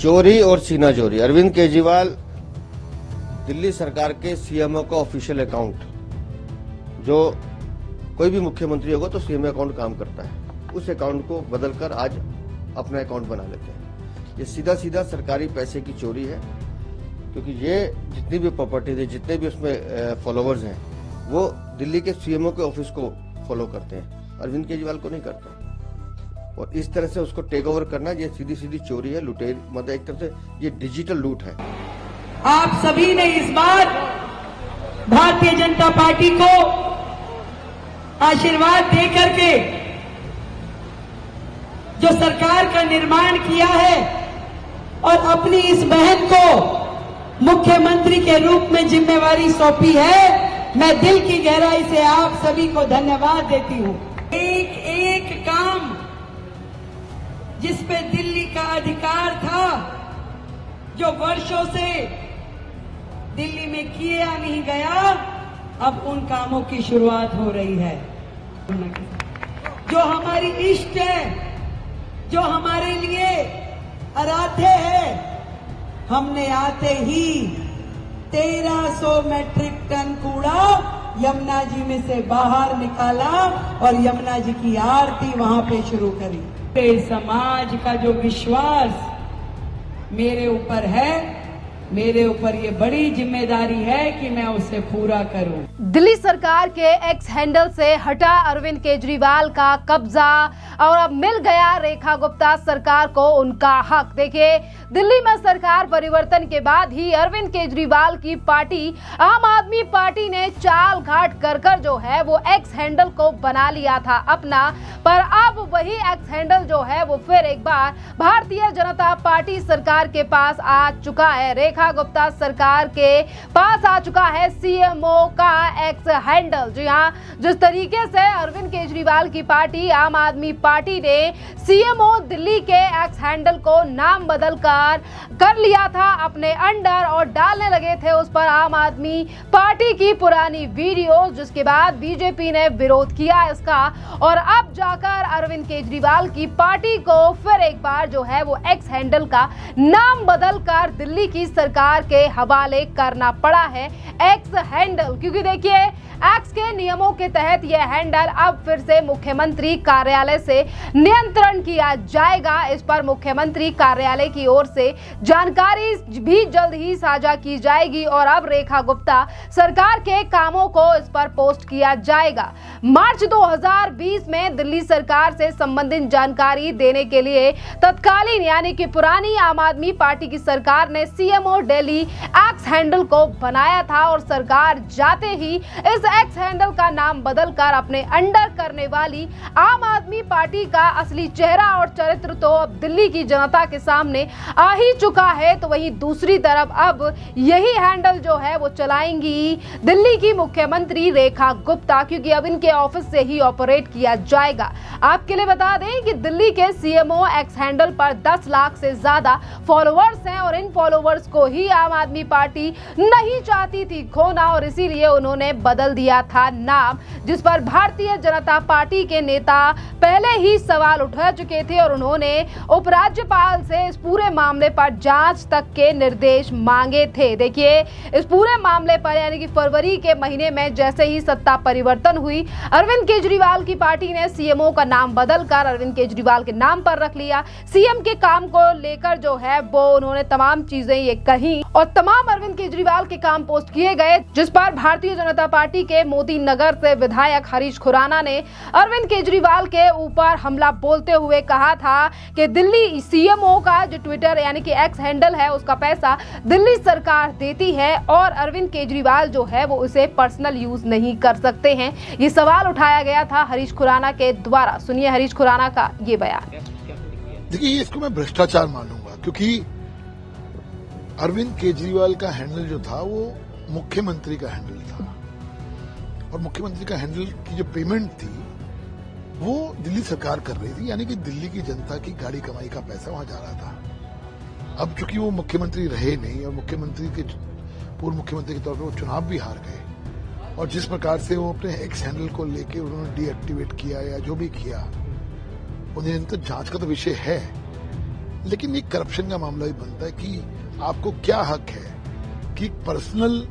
चोरी और सीना चोरी। अरविंद केजरीवाल दिल्ली सरकार के सीएमओ का ऑफिशियल अकाउंट, जो कोई भी मुख्यमंत्री होगा तो सीएमओ अकाउंट काम करता है, उस अकाउंट को बदलकर आज अपना अकाउंट बना लेते हैं। ये सीधा सीधा सरकारी पैसे की चोरी है, क्योंकि ये जितनी भी प्रॉपर्टीज है, जितने भी उसमें फॉलोवर्स हैं, वो दिल्ली के सीएमओ के ऑफिस को फॉलो करते हैं, अरविंद केजरीवाल को नहीं करते। और इस तरह से उसको टेक ओवर करना, ये सीधी सीधी चोरी है, लुटेर, मतलब एक तरह से ये डिजिटल लूट है। आप सभी ने इस बार भारतीय जनता पार्टी को आशीर्वाद दे करके जो सरकार का निर्माण किया है और अपनी इस बहन को मुख्यमंत्री के रूप में जिम्मेवारी सौंपी है, मैं दिल की गहराई से आप सभी को धन्यवाद देती हूं। एक एक काम जिस पे दिल्ली का अधिकार था, जो वर्षों से दिल्ली में किया नहीं गया, अब उन कामों की शुरुआत हो रही है। जो हमारी इष्ट है, जो हमारे लिए आराध्य है, हमने आते ही 1300 मैट्रिक टन कूड़ा यमुना जी में से बाहर निकाला और यमुना जी की आरती वहां पे शुरू करी। समाज का जो विश्वास मेरे ऊपर है, मेरे ऊपर ये बड़ी जिम्मेदारी है कि मैं उसे पूरा करूं। दिल्ली सरकार के एक्स हैंडल से हटा अरविंद केजरीवाल का कब्जा और अब मिल गया रेखा गुप्ता सरकार को उनका हक। देखिए, दिल्ली में सरकार परिवर्तन के बाद ही अरविंद केजरीवाल की पार्टी आम आदमी पार्टी ने चाल घाट कर जो है वो एक्स हैंडल को बना लिया था अपना, पर अब वही एक्स हैंडल जो है वो फिर एक बार भारतीय जनता पार्टी सरकार के पास आ चुका है। रेखा गुप्ता सरकार के पास आ चुका है सीएमओ का एक्स हैंडल। जी हाँ, जिस तरीके से अरविंद केजरीवाल की पार्टी आम आदमी पार्टी ने सीएमओ दिल्ली के एक्स हैंडल को नाम बदल कर लिया था अपने अंडर और डालने लगे थे उस पर आम आदमी पार्टी की पुरानी वीडियोस, जिसके बाद बीजेपी ने विरोध किया इसका और अब जाकर अरविंद केजरीवाल की पार्टी को फिर एक बार जो है वो एक्स हैंडल का नाम बदल कर दिल्ली की सरकार के हवाले करना पड़ा है एक्स हैंडल, क्योंकि देखिए एक्स के नियमों के तहत यह हैंडल अब फिर से मुख्यमंत्री कार्यालय से नियंत्रण किया जाएगा। इस पर मुख्यमंत्री कार्यालय की ओर से जानकारी भी जल्द ही साझा की जाएगी और अब रेखा गुप्ता सरकार के कामों को इस पर पोस्ट किया जाएगा। मार्च 2020 में दिल्ली सरकार से संबंधित जानकारी देने के लिए तत्कालीन यानी कि पुरानी आम आदमी पार्टी की सरकार ने सीएमओ दिल्ली एक्स हैंडल को बनाया था और सरकार जाते ही इस एक्स हैंडल का नाम बदलकर अपने अंडर करने वाली आम आदमी पार्टी का असली चेहरा और चरित्र तो अब दिल्ली की जनता के सामने आ ही चुका है। तो वहीं दूसरी तरफ अब यही हैंडल जो है वो चलाएंगी दिल्ली की मुख्यमंत्री रेखा गुप्ता, क्योंकि अब इनके ऑफिस से ही ऑपरेट किया जाएगा। आपके लिए बता दें कि दिल्ली के सीएमओ एक्स हैंडल पर 10 लाख से ज्यादा फॉलोअर्स हैं और इन फॉलोअर्स को ही आम आदमी पार्टी नहीं चाहती थी खोना और इसीलिए उन्होंने बदल दिया था नाम, जिस पर भारतीय जनता पार्टी के नेता पहले ही सवाल उठा चुके थे और उन्होंने उपराज्यपाल से इस पूरे मामले पर जांच तक के निर्देश मांगे थे। देखिए, इस पूरे मामले पर यानी कि फरवरी के महीने में जैसे ही सत्ता परिवर्तन हुई, अरविंद केजरीवाल की पार्टी ने सीएमओ का नाम बदलकर अरविंद केजरीवाल के नाम पर रख लिया। सीएम के काम को लेकर जो है वो उन्होंने तमाम चीजें ये कही और तमाम अरविंद केजरीवाल के काम पोस्ट किए गए, जिस पर भारतीय जनता पार्टी के मोती नगर से विधायक हरीश खुराना ने अरविंद केजरीवाल के ऊपर हमला बोलते हुए कहा था कि दिल्ली सीएमओ का जो ट्विटर यानी कि एक्स हैंडल है उसका पैसा दिल्ली सरकार देती है और अरविंद केजरीवाल जो है वो उसे पर्सनल यूज नहीं कर सकते हैं। ये सवाल उठाया गया था हरीश खुराना के द्वारा। सुनिए हरीश खुराना का ये बयान। देखिए, इसको मैं भ्रष्टाचार मानूंगा, क्योंकि अरविंद केजरीवाल का हैंडल जो था वो मुख्यमंत्री का हैंडल था और मुख्यमंत्री का हैंडल की जो पेमेंट थी वो दिल्ली सरकार कर रही थी, यानी कि दिल्ली की जनता की गाड़ी कमाई का पैसा वहां जा रहा था। अब चूंकि वो मुख्यमंत्री रहे नहीं और पूर्व मुख्यमंत्री के तौर पर वो चुनाव भी हार गए और जिस प्रकार से वो अपने एक्स हैंडल को लेके उन्होंने डीएक्टिवेट किया या जो भी किया, वो निरंतर जांच का तो विषय है। लेकिन ये करप्शन का मामला भी बनता है कि आपको क्या हक है कि पर्सनल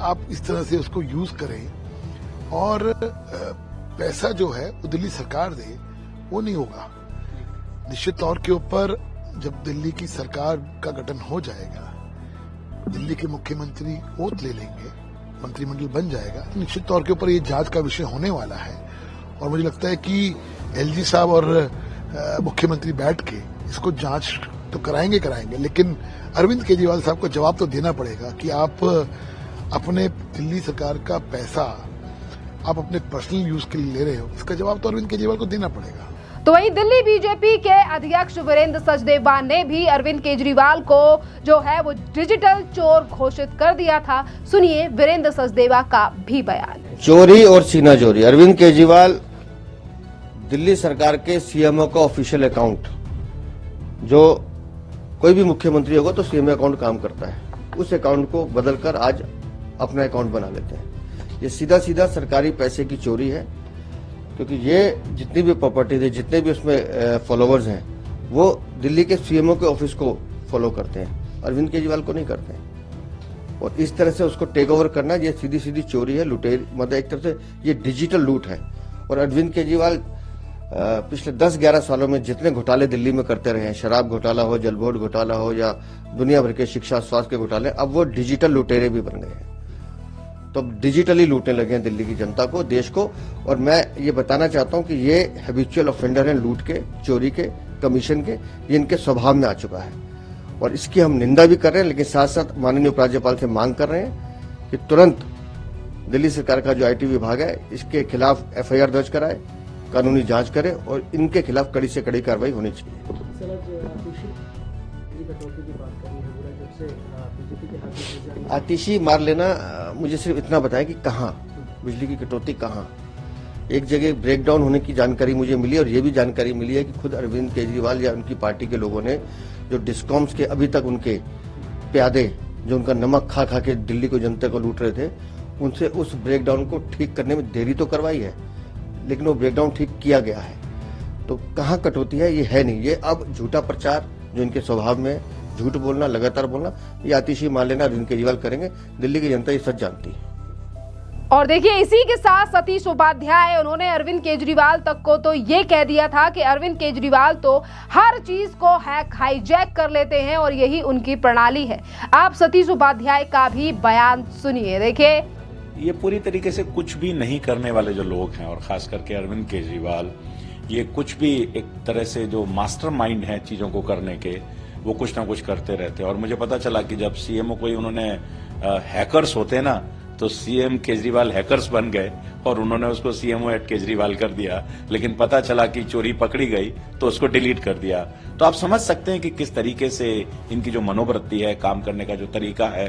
आप इस तरह से उसको यूज करें और पैसा जो है वो दिल्ली सरकार दे, वो नहीं होगा। निश्चित तौर के ऊपर जब दिल्ली की सरकार का गठन हो जाएगा, दिल्ली के मुख्यमंत्री ओथ ले लेंगे, मंत्रिमंडल बन जाएगा, तो निश्चित तौर के ऊपर ये जांच का विषय होने वाला है। और मुझे लगता है कि एलजी साहब और मुख्यमंत्री बैठ के इसको जांच तो कराएंगे, लेकिन अरविंद केजरीवाल साहब को जवाब तो देना पड़ेगा कि आप अपने दिल्ली सरकार का पैसा आप अपने पर्सनल यूज के लिए ले रहे हो। इसका जवाब तो अरविंद केजरीवाल को देना पड़ेगा। तो वहीं दिल्ली बीजेपी के अध्यक्ष वीरेंद्र सचदेवा ने भी अरविंद केजरीवाल को जो है वो डिजिटल चोर घोषित कर दिया था। सुनिए वीरेंद्र सचदेवा का भी बयान। चोरी और सीनाजोरी, अरविंद केजरीवाल दिल्ली सरकार के सीएमओ का ऑफिशियल अकाउंट, जो कोई भी मुख्यमंत्री होगा तो सीएमओ अकाउंट काम करता है, उस अकाउंट को बदलकर आज अपना अकाउंट बना लेते हैं। ये सीधा सीधा सरकारी पैसे की चोरी है, क्योंकि ये जितनी भी प्रॉपर्टीज है, जितने भी उसमें फॉलोवर्स हैं, वो दिल्ली के सीएमओ के ऑफिस को फॉलो करते हैं, अरविंद केजरीवाल को नहीं करते हैं। और इस तरह से उसको टेक ओवर करना, ये सीधी सीधी चोरी है, लुटेर, मतलब एक तरह से ये डिजिटल लूट है। और अरविंद केजरीवाल पिछले 10-11 सालों में जितने घोटाले दिल्ली में करते रहे हैं, शराब घोटाला हो, जल बोर्ड घोटाला हो या दुनिया भर के शिक्षा स्वास्थ्य के घोटाले, अब वो डिजिटल लुटेरे भी बन गए हैं। तो अब डिजिटली लूटने लगे हैं दिल्ली की जनता को, देश को। और मैं ये बताना चाहता हूं कि ये हैबिचुअल ऑफेंडर हैं, लूट के, चोरी के, कमीशन के, ये इनके स्वभाव में आ चुका है। और इसकी हम निंदा भी कर रहे हैं, लेकिन साथ साथ माननीय उपराज्यपाल से मांग कर रहे हैं कि तुरंत दिल्ली सरकार का जो आईटी विभाग है, इसके खिलाफ एफआईआर दर्ज कराए, कानूनी जांच करे और इनके खिलाफ कड़ी से कड़ी कार्रवाई होनी चाहिए। आतिशी मार लेना, मुझे सिर्फ इतना बताया कि कहाँ बिजली की कटौती कहाँ। एक जगह ब्रेकडाउन होने की जानकारी मुझे मिली, और ये भी जानकारी मिली है कि खुद अरविंद केजरीवाल या उनकी पार्टी के लोगों ने जो डिस्कॉम्स के अभी तक उनके प्यादे जो उनका नमक खा खा के दिल्ली को जनता को लूट रहे थे, उनसे उस ब्रेकडाउन को ठीक करने में देरी तो करवाई है, लेकिन वो ब्रेकडाउन ठीक किया गया है। तो कहाँ कटौती है, ये है नहीं। ये अब झूठा प्रचार जो इनके स्वभाव में, झूठ बोलना, लगातार बोलना, ये आतिशी मार लेना अरविंद केजरीवाल करेंगे। दिल्ली की जनता ये सच जानती है। और देखिए, इसी के साथ सतीश उपाध्याय, उन्होंने अरविंद केजरीवाल तक को तो ये कह दिया था कि अरविंद केजरीवाल तो हर चीज को हाईजैक कर लेते हैं और यही उनकी प्रणाली है। आप सतीश उपाध्याय का भी बयान सुनिए। देखिए, ये पूरी तरीके से कुछ भी नहीं करने वाले जो लोग हैं, और खास करके अरविंद केजरीवाल, ये कुछ भी एक तरह से जो मास्टरमाइंड है चीजों को करने के, वो कुछ ना कुछ करते रहते हैं। और मुझे पता चला कि जब सीएमओ कोई उन्होंने हैकर्स होते ना, तो सीएम केजरीवाल हैकर्स बन गए और उन्होंने उसको सीएमओ एट केजरीवाल कर दिया। लेकिन पता चला कि चोरी पकड़ी गई तो उसको डिलीट कर दिया। तो आप समझ सकते हैं कि किस तरीके से इनकी जो मनोवृत्ति है, काम करने का जो तरीका है,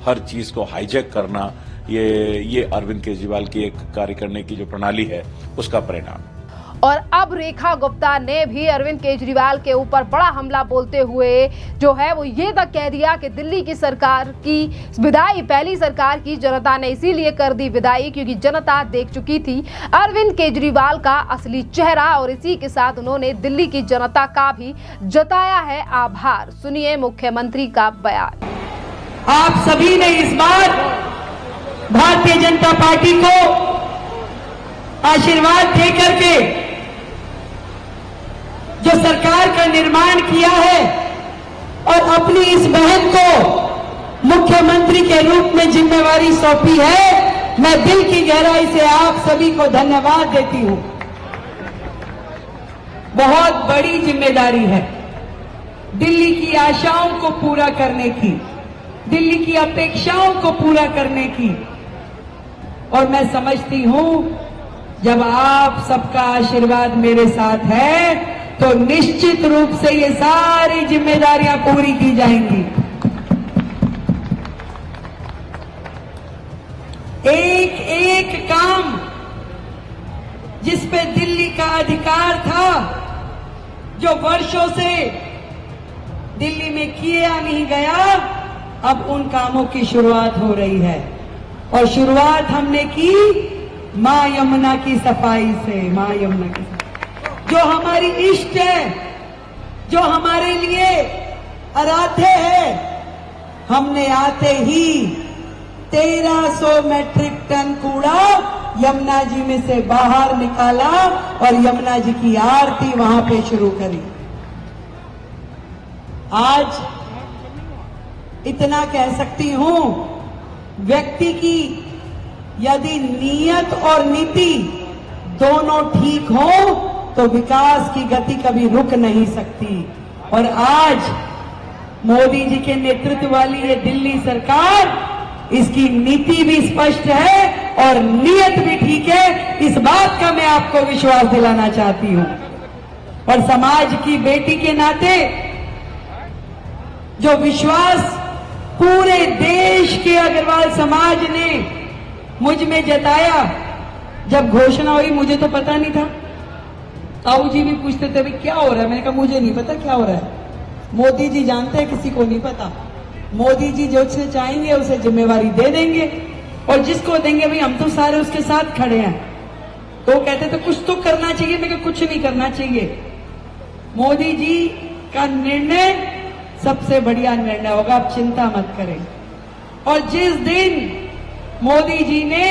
हर चीज को हाईजैक करना, ये अरविंद केजरीवाल की एक कार्य करने की जो प्रणाली है, उसका परिणाम। और अब रेखा गुप्ता ने भी अरविंद केजरीवाल के ऊपर बड़ा हमला बोलते हुए जो है वो ये तक कह दिया कि दिल्ली की सरकार की विदाई, पहली सरकार की जनता ने इसीलिए कर दी विदाई क्योंकि जनता देख चुकी थी अरविंद केजरीवाल का असली चेहरा। और इसी के साथ उन्होंने दिल्ली की जनता का भी जताया है आभार। सुनिए मुख्यमंत्री का बयान। आप सभी ने इस बार भारतीय जनता पार्टी को आशीर्वाद दे करके जो सरकार का निर्माण किया है और अपनी इस बहन को मुख्यमंत्री के रूप में जिम्मेवारी सौंपी है, मैं दिल की गहराई से आप सभी को धन्यवाद देती हूं। बहुत बड़ी जिम्मेदारी है दिल्ली की आशाओं को पूरा करने की, दिल्ली की अपेक्षाओं को पूरा करने की। और मैं समझती हूं जब आप सबका आशीर्वाद मेरे साथ है तो निश्चित रूप से ये सारी जिम्मेदारियां पूरी की जाएंगी। एक एक काम जिस पे दिल्ली का अधिकार था, जो वर्षों से दिल्ली में किया नहीं गया, अब उन कामों की शुरुआत हो रही है। और शुरुआत हमने की मां यमुना की सफाई से। मां यमुना की सफाई जो हमारी इष्ट है, जो हमारे लिए आराध्य है, हमने आते ही 1300 मैट्रिक टन कूड़ा यमुना जी में से बाहर निकाला और यमुना जी की आरती वहां पे शुरू करी। आज इतना कह सकती हूं, व्यक्ति की यदि नीयत और नीति दोनों ठीक हो तो विकास की गति कभी रुक नहीं सकती। और आज मोदी जी के नेतृत्व वाली ये दिल्ली सरकार, इसकी नीति भी स्पष्ट है और नीयत भी ठीक है, इस बात का मैं आपको विश्वास दिलाना चाहती हूं। और समाज की बेटी के नाते जो विश्वास पूरे देश के अग्रवाल समाज ने मुझ में जताया, जब घोषणा हुई मुझे तो पता नहीं था। ताऊ जी भी पूछते थे भाई क्या हो रहा है, मैंने कहा मुझे नहीं पता क्या हो रहा है, मोदी जी जानते हैं, किसी को नहीं पता। मोदी जी जो से चाहेंगे उसे जिम्मेवारी दे देंगे और जिसको देंगे भाई हम तो सारे उसके साथ खड़े हैं। तो कहते थे कुछ तो करना चाहिए, मैं कहा कुछ नहीं करना चाहिए। मोदी जी का निर्णय सबसे बढ़िया निर्णय होगा, आप चिंता मत करें। और जिस दिन मोदी जी ने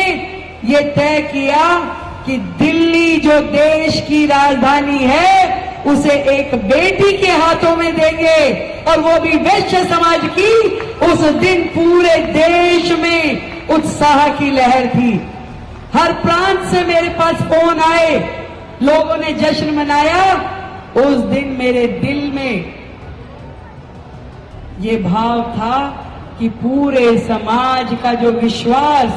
ये तय किया कि दिल्ली जो देश की राजधानी है उसे एक बेटी के हाथों में देंगे और वो भी वैश्य समाज की, उस दिन पूरे देश में उत्साह की लहर थी। हर प्रांत से मेरे पास फोन आए, लोगों ने जश्न मनाया। उस दिन मेरे दिल में ये भाव था कि पूरे समाज का जो विश्वास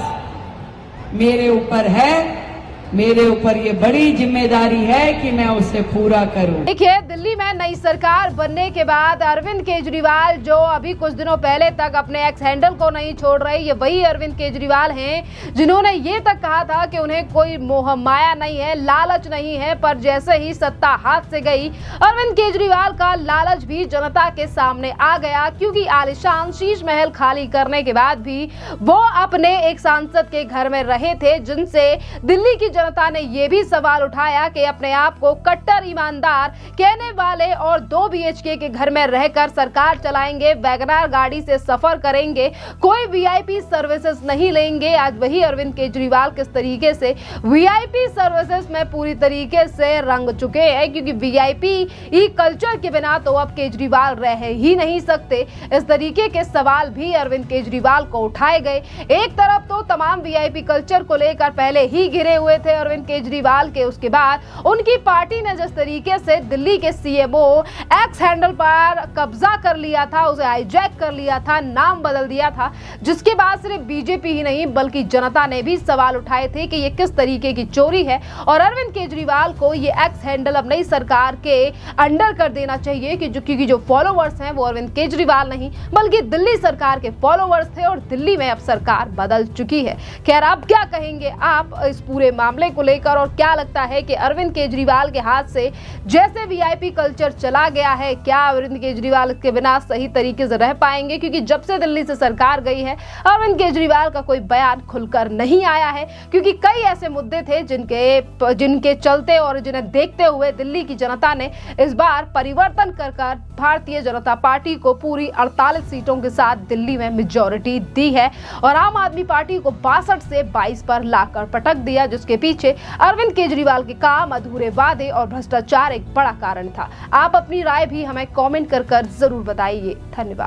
मेरे ऊपर है, मेरे ऊपर ये बड़ी जिम्मेदारी है कि मैं उसे पूरा करूं। देखिए, दिल्ली में नई सरकार बनने के बाद अरविंद केजरीवाल जो अभी कुछ दिनों पहले तक अपने एक्स हैंडल को नहीं छोड़ रहे, ये वही अरविंद केजरीवाल हैं जिन्होंने ये तक कहा था कि उन्हें कोई मोह माया नहीं है, लालच नहीं है। पर जैसे ही सत्ता हाथ से गई, अरविंद केजरीवाल का लालच भी जनता के सामने आ गया, क्योंकि आलीशान शीश महल खाली करने के बाद भी वो अपने एक सांसद के घर में रहे थे, जिनसे दिल्ली की जनता ने यह भी सवाल उठाया कि अपने आप को कट्टर ईमानदार कहने वाले और 2 BHK के घर में रहकर सरकार चलाएंगे, वैगनार गाड़ी से सफर करेंगे, कोई VIP सर्विसेज नहीं लेंगे। आज वही अरविंद केजरीवाल किस तरीके से VIP सर्विसेज में पूरी तरीके से रंग चुके हैं, क्योंकि VIP कल्चर के बिना तो अब केजरीवाल रह ही नहीं सकते। इस तरीके के सवाल भी अरविंद केजरीवाल को उठाए गए। एक तरफ तो तमाम VIP कल्चर को लेकर पहले ही घिरे हुए थे अरविंद केजरीवाल के, उसके बाद उनकी पार्टी ने जिस तरीके से दिल्ली के CMO एक्स हैंडल पर कब्जा कर लिया था, उसे हाईजैक कर लिया था, नाम बदल दिया था, जिसके बाद सिर्फ बीजेपी ही नहीं बल्कि जनता ने भी सवाल उठाए थे कि ये किस तरीके की चोरी है और अरविंद केजरीवाल को ये एक्स हैंडल अब नई सरकार के अंडर कर देना चाहिए, क्योंकि जो फॉलोवर्स हैं वो अरविंद केजरीवाल नहीं बल्कि दिल्ली सरकार के फॉलोवर्स थे और दिल्ली में अब सरकार बदल चुकी है। खैर, आप क्या कहेंगे आप इस पूरे मामले को लेकर, और क्या लगता है कि अरविंद केजरीवाल के हाथ से जैसे VIP कल्चर चला गया है, क्या अरविंद केजरीवाल के बिना सही तरीके से रह पाएंगे? क्योंकि जब से दिल्ली से सरकार गई है अरविंद केजरीवाल का कोई बयान खुलकर नहीं आया है, क्योंकि कई ऐसे मुद्दे थे जिनके चलते और जिन्हें देखते हुए दिल्ली की जनता ने इस बार परिवर्तन कर भारतीय जनता पार्टी को पूरी 48 सीटों के साथ दिल्ली में मेजॉरिटी दी है और आम आदमी पार्टी को 62 से 22 पर लाकर पटक दिया, जिसके पीछे अरविंद केजरीवाल के काम, अधूरे वादे और भ्रष्टाचार एक बड़ा कारण था। आप अपनी राय भी हमें कमेंट कर जरूर बताइए। धन्यवाद।